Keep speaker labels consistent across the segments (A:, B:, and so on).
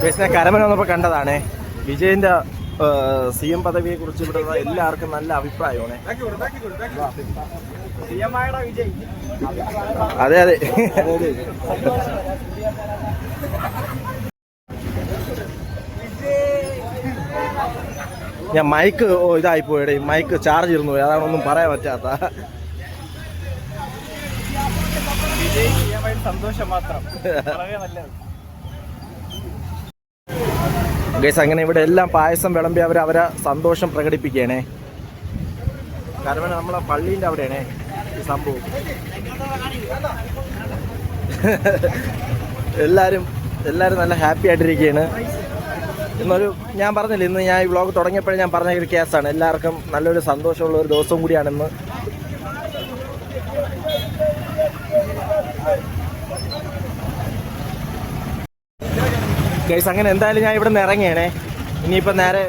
A: ഞാൻ കരമന വന്നപ്പോൾ കണ്ടതാണേ വിജയന്റെ CM പദവിയെ കുറിച്ച് ഇവിടെ എല്ലാവർക്കും നല്ല അഭിപ്രായമാണ്. അതെ അതെ ഞാൻ മൈക്ക് ഇതായി പോയടേ, മൈക്ക് ചാർജ് ഇരുന്നു പോയി, അതാണ് ഒന്നും പറയാൻ പറ്റാത്ത. സന്തോഷം മാത്രം. ഗൈസ് അങ്ങനെ ഇവിടെ എല്ലാം പായസം വിളമ്പി അവരെ സന്തോഷം പ്രകടിപ്പിക്കണേ. കാരണം നമ്മളെ പള്ളീൻ്റെ അവിടെയാണേ ഈ സംഭവം. എല്ലാവരും നല്ല ഹാപ്പി ആയിട്ടിരിക്കുകയാണ്. ഇന്നൊരു ഞാൻ പറഞ്ഞില്ല, ഇന്ന് ഞാൻ ഈ വ്ളോഗ് തുടങ്ങിയപ്പോഴേ ഞാൻ പറഞ്ഞ ഒരു കേസാണ്. എല്ലാവർക്കും നല്ലൊരു സന്തോഷമുള്ള ഒരു ദിവസം കൂടിയാണിന്ന്. ഗൈസ് അങ്ങനെ എന്തായാലും ഞാൻ ഇവിടെ നിന്ന് ഇറങ്ങിയാണേ. ഇനിയിപ്പോൾ നേരെ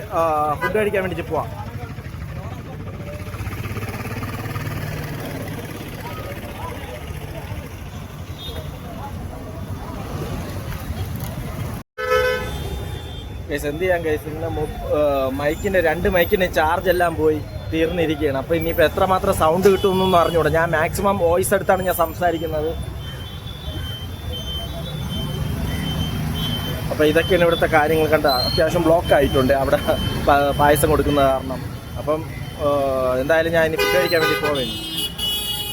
A: ഫുഡ് കഴിക്കാൻ വേണ്ടിയിട്ട് പോവാം. ഗൈസ് എന്ത് ചെയ്യാൻ ഗൈസ്, ഇന്ന് മൈക്കിൻ്റെ 2 മൈക്കിൻ്റെ ചാർജ് എല്ലാം പോയി തീർന്നിരിക്കുകയാണ്. അപ്പോൾ ഇനിയിപ്പോൾ എത്രമാത്രം സൗണ്ട് കിട്ടുമെന്നൊന്നും അറിഞ്ഞൂടാ. ഞാൻ മാക്സിമം വോയിസ് എടുത്താണ് ഞാൻ സംസാരിക്കുന്നത്. അപ്പോൾ ഇതൊക്കെയാണ് ഇവിടുത്തെ കാര്യങ്ങൾ. കണ്ട അത്യാവശ്യം ബ്ലോക്ക് ആയിട്ടുണ്ട് അവിടെ പായസം കൊടുക്കുന്ന കാരണം. അപ്പം എന്തായാലും ഞാൻ ഇനി ഫുഡ് കഴിക്കാൻ വേണ്ടി പോവേണ്ടി.